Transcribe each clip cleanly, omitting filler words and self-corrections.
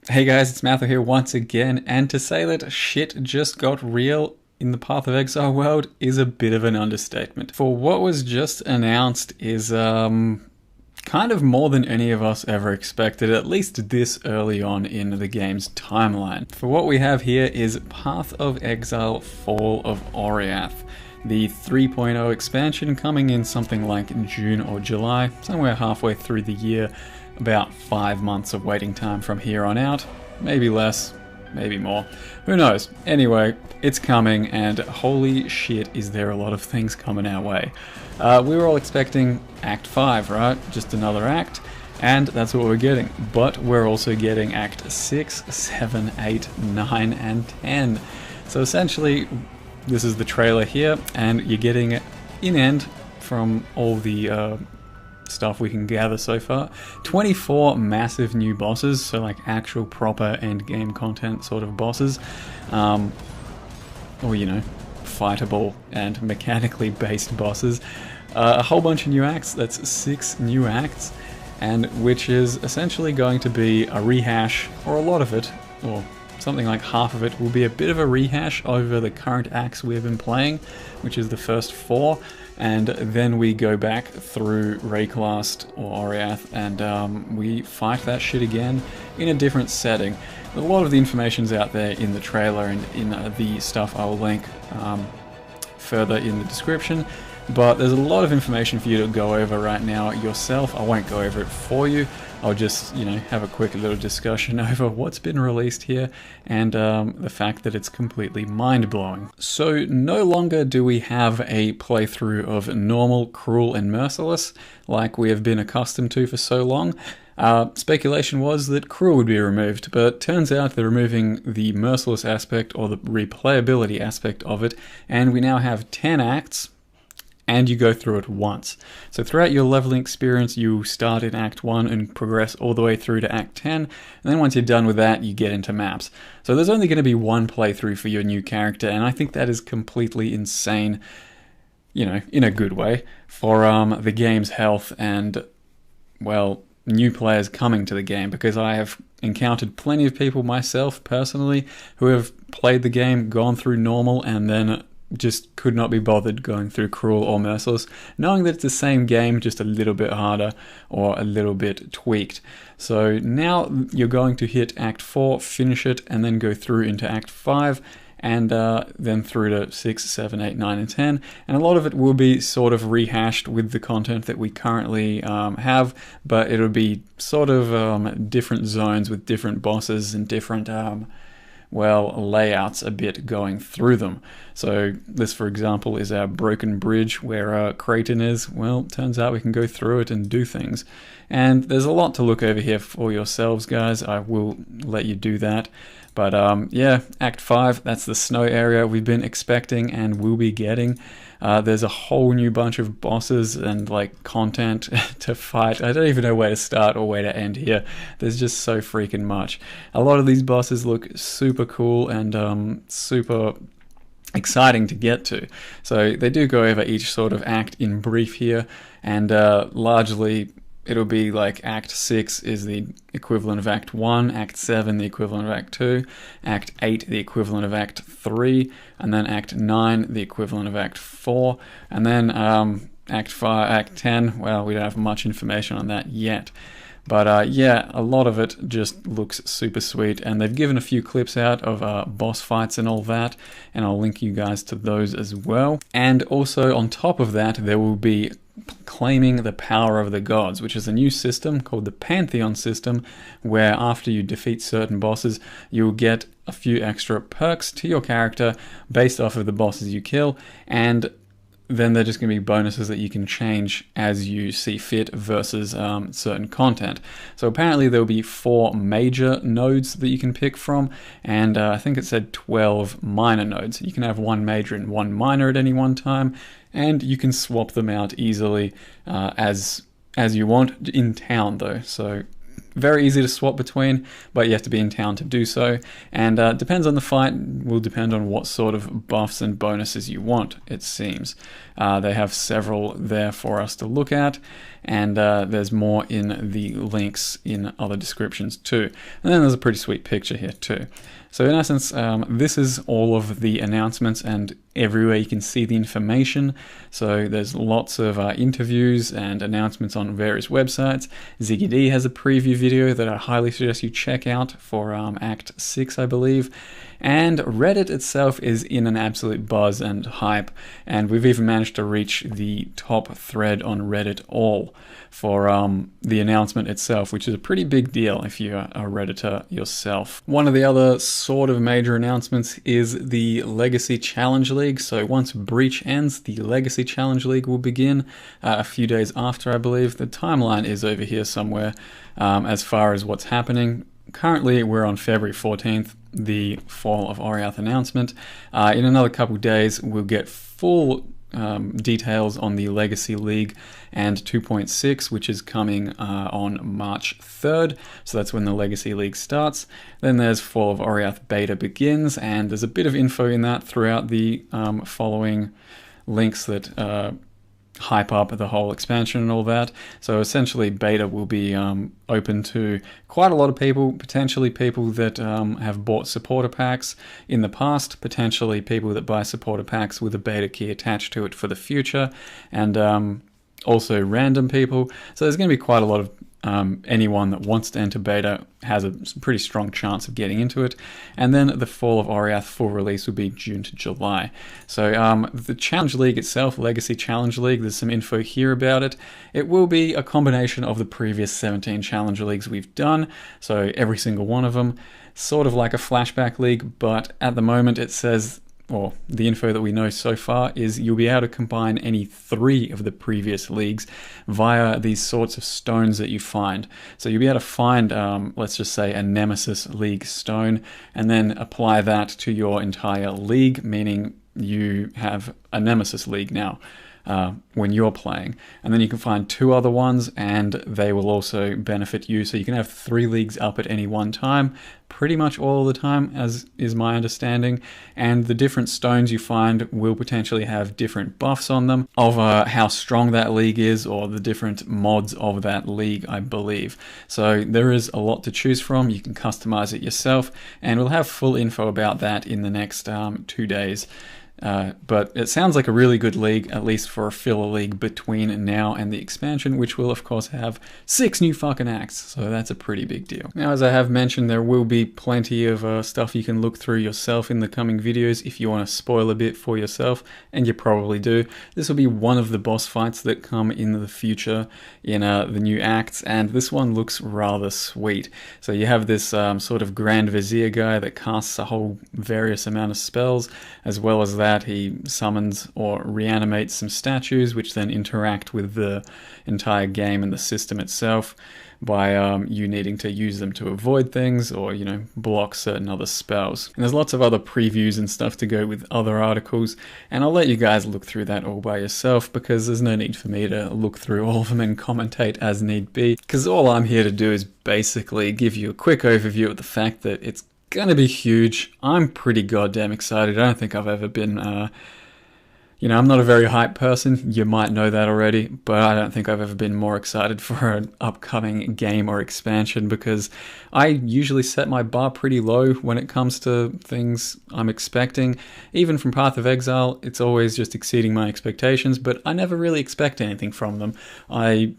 Hey guys, it's Matthew here once again, and to say that shit just got real in the Path of Exile world is a bit of an understatement. For what was just announced is kind of more than any of us ever expected, at least this early on in the game's timeline. For what we have here is Path of Exile Fall of Oriath, the 3.0 expansion coming in something like June or July, somewhere halfway through the year. About 5 months of waiting time from here on out. Maybe less, maybe more. Who knows? Anyway, it's coming, and holy shit, is there a lot of things coming our way. We were all expecting Act 5, right? Just another act, and that's what we're getting. But we're also getting Act 6, 7, 8, 9, and 10. So essentially, this is the trailer here, and you're getting in end from all the stuff we can gather so far. 24 massive new bosses, so like actual proper end game content sort of bosses, or you know, fightable and mechanically based bosses. A whole bunch of new acts, that's 6 new acts, and which is essentially going to be a rehash, or a lot of it, or something like half of it will be a bit of a rehash over the current acts we've been playing, which is the first 4. And then we go back through Rayclast or Oriath and we fight that shit again in a different setting. A lot of the information's out there in the trailer and in the stuff I'll link further in the description. But there's a lot of information for you to go over right now yourself. I won't go over it for you. I'll just, you know, have a quick little discussion over what's been released here and the fact that it's completely mind-blowing. So no longer do we have a playthrough of normal, cruel, and merciless like we have been accustomed to for so long. Speculation was that cruel would be removed, but turns out they're removing the merciless aspect or the replayability aspect of it, and we now have 10 acts. And you go through it once. So throughout your leveling experience, you start in Act 1 and progress all the way through to Act 10, and then once you're done with that, you get into maps. So there's only going to be one playthrough for your new character, and I think that is completely insane, you know, in a good way, for the game's health and, well, new players coming to the game, because I have encountered plenty of people myself, personally, who have played the game, gone through normal, and then just could not be bothered going through cruel or merciless, knowing that it's the same game, just a little bit harder or a little bit tweaked. So now you're going to hit Act 4, finish it, and then go through into Act 5, and then through to 6, 7, 8, 9, and 10. And a lot of it will be sort of rehashed with the content that we currently have, but it'll be sort of different zones with different bosses and different well, layouts a bit going through them. So this, for example, is our broken bridge where Creighton is. Well, turns out we can go through it and do things. And there's a lot to look over here for yourselves, guys. I will let you do that. But yeah, Act 5, that's the snow area we've been expecting and will be getting. There's a whole new bunch of bosses and like content to fight. I don't even know where to start or where to end here. There's just so freaking much. A lot of these bosses look super cool and super exciting to get to. So they do go over each sort of act in brief here, and largely it'll be like Act 6 is the equivalent of Act 1, Act 7 the equivalent of Act 2, Act 8 the equivalent of Act 3, and then Act 9 the equivalent of Act 4, and then Act 5, Act 10, well, we don't have much information on that yet. But yeah, a lot of it just looks super sweet, and they've given a few clips out of boss fights and all that, and I'll link you guys to those as well. And also on top of that, there will be claiming the power of the gods, which is a new system called the Pantheon system, where after you defeat certain bosses, you'll get a few extra perks to your character based off of the bosses you kill, and then they're just going to be bonuses that you can change as you see fit versus certain content. So apparently there'll be 4 major nodes that you can pick from, and I think it said 12 minor nodes. You can have 1 major and 1 minor at any one time, and you can swap them out easily as you want in town though. So very easy to swap between, but you have to be in town to do so, and depends on the fight, will depend on what sort of buffs and bonuses you want, it seems. They have several there for us to look at, and there's more in the links in other descriptions too. And then there's a pretty sweet picture here too. So in essence, this is all of the announcements, and everywhere you can see the information. So there's lots of interviews and announcements on various websites. Ziggy D has a preview video that I highly suggest you check out for Act 6, I believe. And Reddit itself is in an absolute buzz and hype, and we've even managed to reach the top thread on Reddit all for the announcement itself, which is a pretty big deal if you're a Redditor yourself. One of the other sort of major announcements is the Legacy Challenge League. So once Breach ends, the Legacy Challenge League will begin a few days after, I believe. The timeline is over here somewhere as far as what's happening. Currently, we're on February 14th, the Fall of Oriath announcement. In another couple days, we'll get full details on the Legacy League and 2.6, which is coming on March 3rd. So that's when the Legacy League starts. Then there's Fall of Oriath Beta begins, and there's a bit of info in that throughout the following links that hype up the whole expansion and all that. So essentially beta will be open to quite a lot of people, potentially people that have bought supporter packs in the past, potentially people that buy supporter packs with a beta key attached to it for the future, and also random people. So there's going to be quite a lot of anyone that wants to enter beta has a pretty strong chance of getting into it. And then the Fall of Oriath full release will be June to July. So the Challenge League itself, Legacy Challenge League, there's some info here about it. It will be a combination of the previous 17 Challenge Leagues we've done, so every single one of them, sort of like a flashback league, but at the moment it says, or the info that we know so far is you'll be able to combine any 3 of the previous leagues via these sorts of stones that you find. So you'll be able to find, let's just say, a Nemesis League stone, and then apply that to your entire league, meaning you have a Nemesis League now when you're playing. And then you can find 2 other ones, and they will also benefit you. So you can have 3 leagues up at any one time, pretty much all the time, as is my understanding. And the different stones you find will potentially have different buffs on them of how strong that league is, or the different mods of that league, I believe. So there is a lot to choose from. You can customize it yourself, and we'll have full info about that in the next 2 days. But it sounds like a really good league, at least for a filler league between now and the expansion, which will of course have 6 new fucking acts, so that's a pretty big deal. Now, as I have mentioned, there will be plenty of stuff you can look through yourself in the coming videos if you want to spoil a bit for yourself, and you probably do. This will be one of the boss fights that come in the future in the new acts, and this one looks rather sweet. So you have this sort of Grand Vizier guy that casts a whole various amount of spells, as well as that he summons or reanimates some statues, which then interact with the entire game and the system itself by you needing to use them to avoid things or, you know, block certain other spells. And there's lots of other previews and stuff to go with other articles, and I'll let you guys look through that all by yourself, because there's no need for me to look through all of them and commentate as need be, because all I'm here to do is basically give you a quick overview of the fact that it's gonna be huge. I'm pretty goddamn excited. I don't think I've ever been, you know, I'm not a very hype person. You might know that already, but I don't think I've ever been more excited for an upcoming game or expansion, because I usually set my bar pretty low when it comes to things I'm expecting. Even from Path of Exile, it's always just exceeding my expectations, but I never really expect anything from them. I,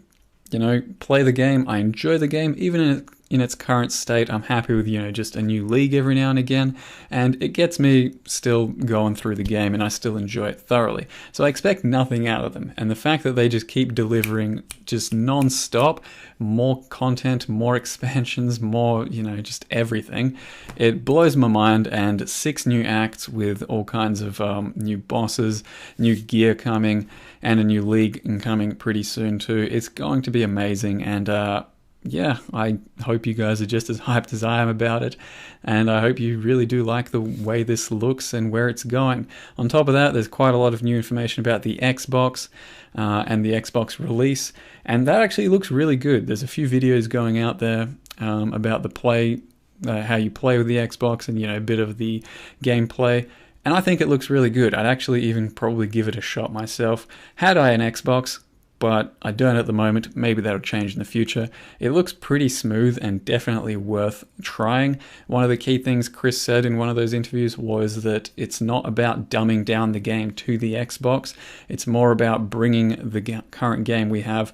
you know, play the game, I enjoy the game, even in its current state. I'm happy with, you know, just a new league every now and again, and it gets me still going through the game, and I still enjoy it thoroughly. So I expect nothing out of them, and the fact that they just keep delivering just non-stop, more content, more expansions, more, you know, just everything, it blows my mind. And 6 new acts with all kinds of new bosses, new gear coming, and a new league coming pretty soon too. It's going to be amazing, and yeah, I hope you guys are just as hyped as I am about it, and I hope you really do like the way this looks and where it's going. On top of that, there's quite a lot of new information about the Xbox and the Xbox release, and that actually looks really good. There's a few videos going out there about the play, how you play with the Xbox, and, you know, a bit of the gameplay, and I think it looks really good. I'd actually even probably give it a shot myself. Had I an Xbox, but I don't at the moment. Maybe that'll change in the future. It looks pretty smooth and definitely worth trying. One of the key things Chris said in one of those interviews was that it's not about dumbing down the game to the Xbox. It's more about bringing the current game we have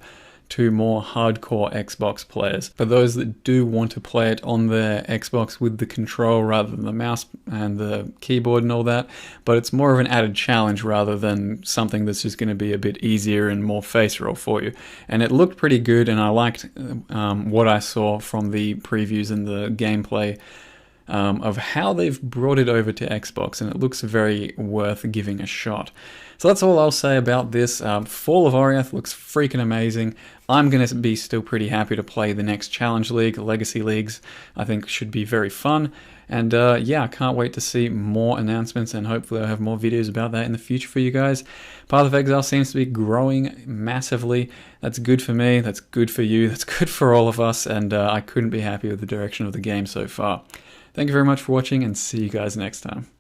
to more hardcore Xbox players. For those that do want to play it on their Xbox with the control rather than the mouse and the keyboard and all that, but it's more of an added challenge rather than something that's just going to be a bit easier and more face roll for you. And it looked pretty good, and I liked what I saw from the previews and the gameplay of how they've brought it over to Xbox, and it looks very worth giving a shot. So that's all I'll say about this. Fall of Oriath looks freaking amazing. I'm going to be still pretty happy to play the next Challenge League, Legacy Leagues. I think should be very fun. And yeah, I can't wait to see more announcements, and hopefully I'll have more videos about that in the future for you guys. Path of Exile seems to be growing massively. That's good for me, that's good for you, that's good for all of us, and I couldn't be happy with the direction of the game so far. Thank you very much for watching, and see you guys next time.